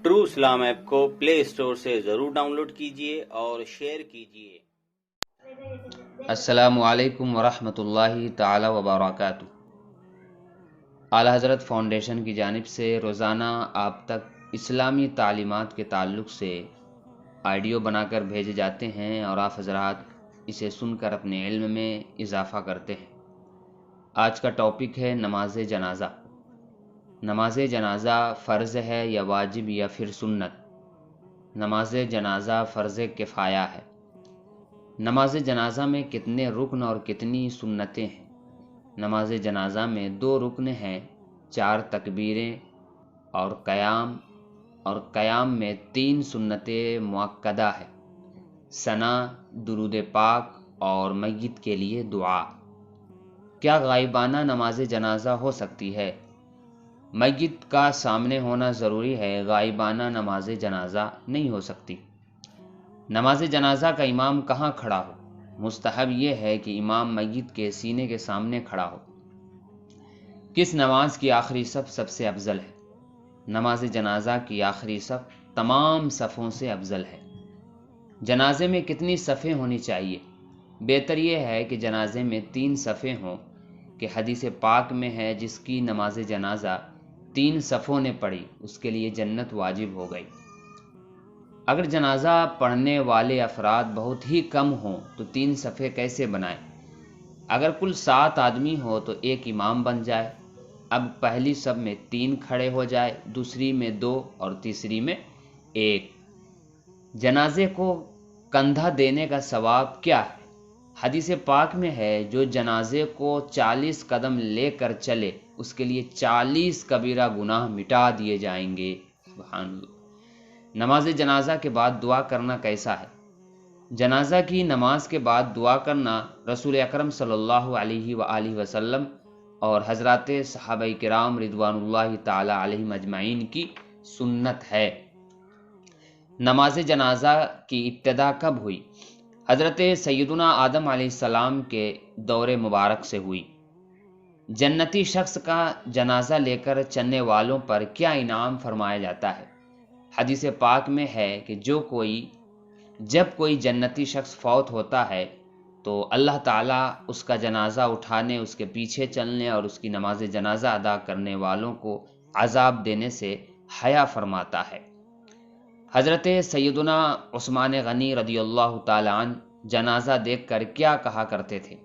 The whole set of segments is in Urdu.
ٹرو اسلام ایپ کو پلے اسٹور سے ضرور ڈاؤن لوڈ کیجیے اور شیئر کیجیے۔ السلام علیکم ورحمۃ اللہ تعالی وبرکاتہ۔ اعلیٰ حضرت فاؤنڈیشن کی جانب سے روزانہ آپ تک اسلامی تعلیمات کے تعلق سے آڈیو بنا کر بھیجے جاتے ہیں اور آپ حضرات اسے سن کر اپنے علم میں اضافہ کرتے ہیں۔ آج کا ٹاپک ہے نماز جنازہ۔ نماز جنازہ فرض ہے یا واجب یا پھر سنت؟ نماز جنازہ فرض کفایہ ہے۔ نماز جنازہ میں کتنے رکن اور کتنی سنتیں ہیں؟ نماز جنازہ میں 2 رکن ہیں، 4 تکبیریں اور قیام میں 3 سنتیں مؤکدہ ہے، ثنا، درود پاک اور میت کے لیے دعا۔ کیا غائبانہ نماز جنازہ ہو سکتی ہے؟ میت کا سامنے ہونا ضروری ہے، غائبانہ نماز جنازہ نہیں ہو سکتی۔ نماز جنازہ کا امام کہاں کھڑا ہو؟ مستحب یہ ہے کہ امام میت کے سینے کے سامنے کھڑا ہو۔ کس نماز کی آخری صف سب سے افضل ہے؟ نماز جنازہ کی آخری صف تمام صفوں سے افضل ہے۔ جنازے میں کتنی صفیں ہونی چاہیے؟ بہتر یہ ہے کہ جنازے میں 3 صفیں ہوں کہ حدیث پاک میں ہے جس کی نماز جنازہ 3 صفوں نے پڑھی اس کے لیے جنت واجب ہو گئی۔ اگر جنازہ پڑھنے والے افراد بہت ہی کم ہوں تو 3 صفیں کیسے بنائیں؟ اگر کل 7 آدمی ہو تو 1 امام بن جائے۔ اب پہلی صف میں 3 کھڑے ہو جائے، دوسری میں 2 اور تیسری میں 1۔ جنازے کو کندھا دینے کا ثواب کیا ہے؟ حدیث پاک میں ہے جو جنازے کو 40 قدم لے کر چلے اس کے لیے 40 کبیرہ گناہ مٹا دیے جائیں گے۔ سبحان اللہ۔ نماز جنازہ کے بعد دعا کرنا کیسا ہے؟ جنازہ کی نماز کے بعد دعا کرنا رسول اکرم صلی اللہ علیہ وآلہ وسلم اور حضرات صحابہ کرام رضوان اللہ تعالی علیہم اجمعین کی سنت ہے۔ نماز جنازہ کی ابتدا کب ہوئی؟ حضرت سیدنا آدم علیہ السلام کے دور مبارک سے ہوئی۔ جنتی شخص کا جنازہ لے کر چلنے والوں پر کیا انعام فرمایا جاتا ہے؟ حدیث پاک میں ہے کہ جب کوئی جنتی شخص فوت ہوتا ہے تو اللہ تعالیٰ اس کا جنازہ اٹھانے، اس کے پیچھے چلنے اور اس کی نماز جنازہ ادا کرنے والوں کو عذاب دینے سے حیا فرماتا ہے۔ حضرت سیدنا عثمان غنی رضی اللہ تعالی عنہ جنازہ دیکھ کر کیا کہا کرتے تھے؟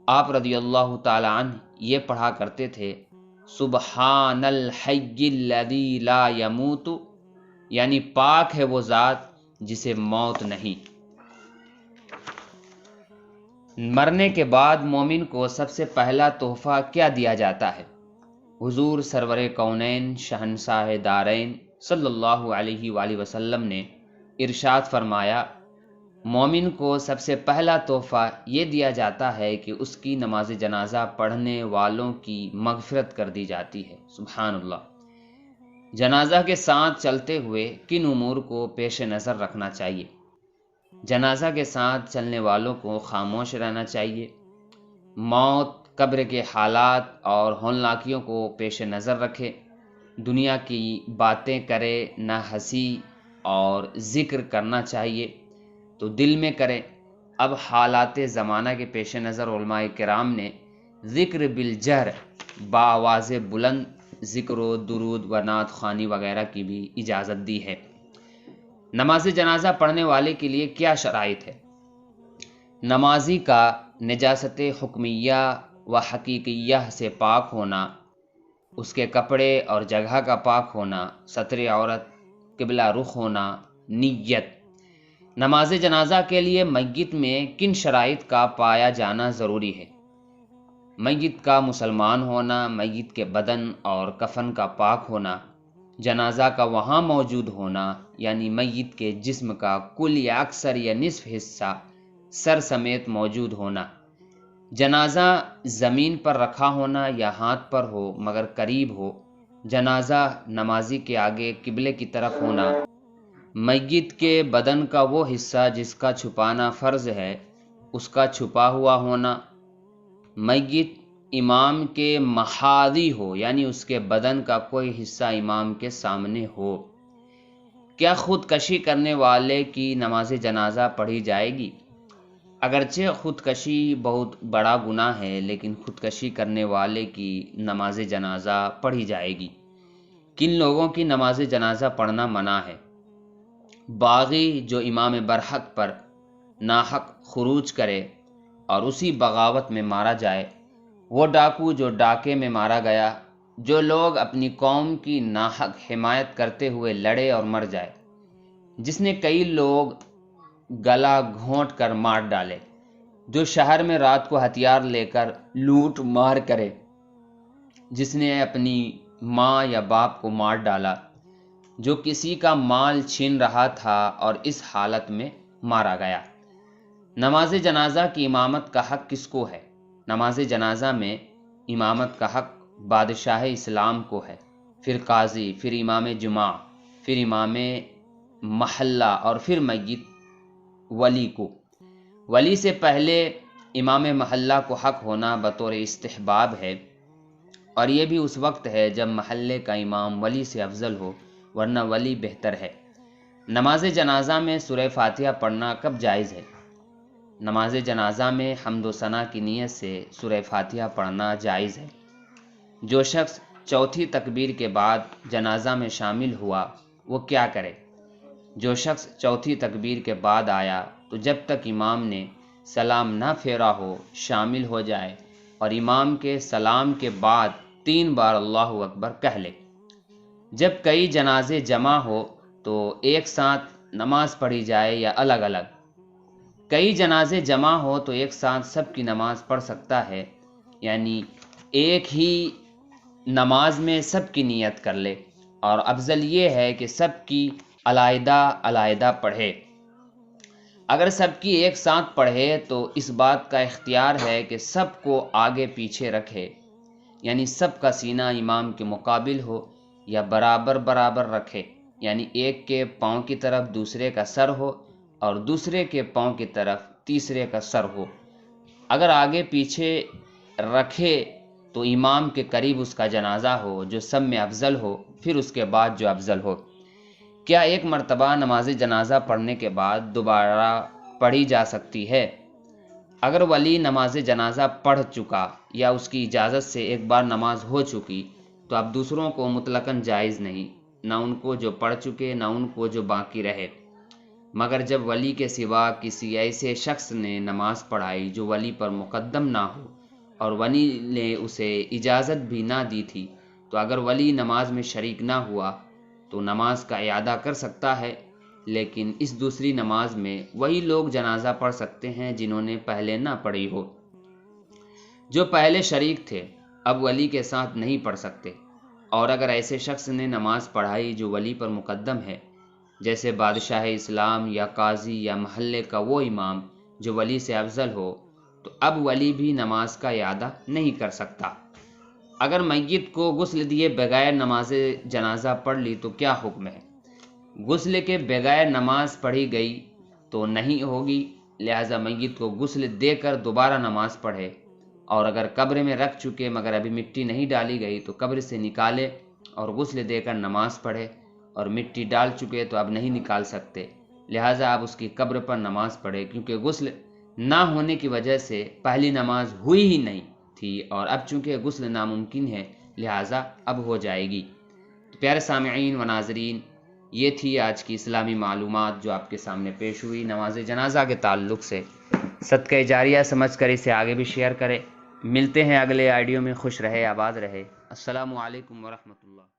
آپ رضی اللہ تعالی عنہ یہ پڑھا کرتے تھے، سبحان الحی الذی لا یموت، یعنی پاک ہے وہ ذات جسے موت نہیں۔ مرنے کے بعد مومن کو سب سے پہلا تحفہ کیا دیا جاتا ہے؟ حضور سرور کونین شہنشاہ دارین صلی اللہ علیہ وآلہ وسلم نے ارشاد فرمایا، مومن کو سب سے پہلا تحفہ یہ دیا جاتا ہے کہ اس کی نماز جنازہ پڑھنے والوں کی مغفرت کر دی جاتی ہے۔ سبحان اللہ۔ جنازہ کے ساتھ چلتے ہوئے کن امور کو پیش نظر رکھنا چاہیے؟ جنازہ کے ساتھ چلنے والوں کو خاموش رہنا چاہیے، موت، قبر کے حالات اور ہولناکیوں کو پیش نظر رکھے، دنیا کی باتیں کرے نہ، ہنسی اور ذکر کرنا چاہیے تو دل میں کرے۔ اب حالات زمانہ کے پیش نظر علماء کرام نے ذکر بالجہر، بآواز بلند ذکر و درود و نعت خوانی وغیرہ کی بھی اجازت دی ہے۔ نماز جنازہ پڑھنے والے کے لیے کیا شرائط ہے؟ نمازی کا نجاست حکمیہ و حقیقیہ سے پاک ہونا، اس کے کپڑے اور جگہ کا پاک ہونا، ستر عورت، قبلہ رخ ہونا، نیت۔ نماز جنازہ کے لیے میت میں کن شرائط کا پایا جانا ضروری ہے؟ میت کا مسلمان ہونا، میت کے بدن اور کفن کا پاک ہونا، جنازہ کا وہاں موجود ہونا، یعنی میت کے جسم کا کل یا اکثر یا نصف حصہ سر سمیت موجود ہونا، جنازہ زمین پر رکھا ہونا یا ہاتھ پر ہو مگر قریب ہو، جنازہ نمازی کے آگے قبلے کی طرف ہونا، میت کے بدن کا وہ حصہ جس کا چھپانا فرض ہے اس کا چھپا ہوا ہونا، میت امام کے محاذی ہو یعنی اس کے بدن کا کوئی حصہ امام کے سامنے ہو، کیا خودکشی کرنے والے کی نماز جنازہ پڑھی جائے گی؟ اگرچہ خودکشی بہت بڑا گناہ ہے، لیکن خودکشی کرنے والے کی نماز جنازہ پڑھی جائے گی۔ کن لوگوں کی نماز جنازہ پڑھنا منع ہے؟ باغی جو امام برحق پر ناحق خروج کرے اور اسی بغاوت میں مارا جائے، وہ ڈاکو جو ڈاکے میں مارا گیا، جو لوگ اپنی قوم کی ناحق حمایت کرتے ہوئے لڑے اور مر جائے، جس نے کئی لوگ گلا گھونٹ کر مار ڈالے، جو شہر میں رات کو ہتھیار لے کر لوٹ مار کرے، جس نے اپنی ماں یا باپ کو مار ڈالا، جو کسی کا مال چھین رہا تھا اور اس حالت میں مارا گیا۔ نماز جنازہ کی امامت کا حق کس کو ہے؟ نماز جنازہ میں امامت کا حق بادشاہ اسلام کو ہے، پھر قاضی، پھر امام جمعہ، پھر امام محلہ اور پھر میت ولی کو۔ ولی سے پہلے امام محلہ کو حق ہونا بطور استحباب ہے، اور یہ بھی اس وقت ہے جب محلے کا امام ولی سے افضل ہو، ورنہ ولی بہتر ہے۔ نماز جنازہ میں سورہ فاتحہ پڑھنا کب جائز ہے؟ نماز جنازہ میں حمد و ثنا کی نیت سے سورہ فاتحہ پڑھنا جائز ہے۔ جو شخص چوتھی تکبیر کے بعد جنازہ میں شامل ہوا وہ کیا کرے؟ جو شخص چوتھی تکبیر کے بعد آیا تو جب تک امام نے سلام نہ پھیرا ہو شامل ہو جائے اور امام کے سلام کے بعد 3 بار اللہ اکبر کہہ لے۔ جب کئی جنازے جمع ہو تو ایک ساتھ نماز پڑھی جائے یا الگ الگ؟ کئی جنازے جمع ہو تو ایک ساتھ سب کی نماز پڑھ سکتا ہے، یعنی ایک ہی نماز میں سب کی نیت کر لے، اور افضل یہ ہے کہ سب کی علیحدہ علیحدہ پڑھے۔ اگر سب کی ایک ساتھ پڑھے تو اس بات کا اختیار ہے کہ سب کو آگے پیچھے رکھے، یعنی سب کا سینہ امام کے مقابل ہو یا برابر برابر رکھے، یعنی ایک کے پاؤں کی طرف دوسرے کا سر ہو اور دوسرے کے پاؤں کی طرف تیسرے کا سر ہو۔ اگر آگے پیچھے رکھے تو امام کے قریب اس کا جنازہ ہو جو سب میں افضل ہو، پھر اس کے بعد جو افضل ہو۔ کیا ایک مرتبہ نماز جنازہ پڑھنے کے بعد دوبارہ پڑھی جا سکتی ہے؟ اگر ولی نماز جنازہ پڑھ چکا یا اس کی اجازت سے ایک بار نماز ہو چکی تو اب دوسروں کو مطلقاً جائز نہیں، نہ ان کو جو پڑھ چکے نہ ان کو جو باقی رہے، مگر جب ولی کے سوا کسی ایسے شخص نے نماز پڑھائی جو ولی پر مقدم نہ ہو اور ولی نے اسے اجازت بھی نہ دی تھی، تو اگر ولی نماز میں شریک نہ ہوا تو نماز کا اعادہ کر سکتا ہے، لیکن اس دوسری نماز میں وہی لوگ جنازہ پڑھ سکتے ہیں جنہوں نے پہلے نہ پڑھی ہو۔ جو پہلے شریک تھے اب ولی کے ساتھ نہیں پڑھ سکتے، اور اگر ایسے شخص نے نماز پڑھائی جو ولی پر مقدم ہے، جیسے بادشاہ اسلام یا قاضی یا محلے کا وہ امام جو ولی سے افضل ہو، تو اب ولی بھی نماز کا اعادہ نہیں کر سکتا۔ اگر میت کو غسل دیے بغیر نماز جنازہ پڑھ لی تو کیا حکم ہے؟ غسل کے بغیر نماز پڑھی گئی تو نہیں ہوگی، لہذا میت کو غسل دے کر دوبارہ نماز پڑھے، اور اگر قبر میں رکھ چکے مگر ابھی مٹی نہیں ڈالی گئی تو قبر سے نکالے اور غسل دے کر نماز پڑھے، اور مٹی ڈال چکے تو اب نہیں نکال سکتے، لہٰذا اب اس کی قبر پر نماز پڑھے، کیونکہ غسل نہ ہونے کی وجہ سے پہلی نماز ہوئی ہی نہیں تھی، اور اب چونکہ غسل ناممکن ہے لہٰذا اب ہو جائے گی۔ تو پیارے سامعین و ناظرین، یہ تھی آج کی اسلامی معلومات جو آپ کے سامنے پیش ہوئی نماز جنازہ کے تعلق سے۔ صدقہ جاریہ سمجھ کر اسے آگے بھی شیئر کریں۔ ملتے ہیں اگلے آڈیو میں، خوش رہے آباد رہے۔ السلام علیکم ورحمۃ اللہ۔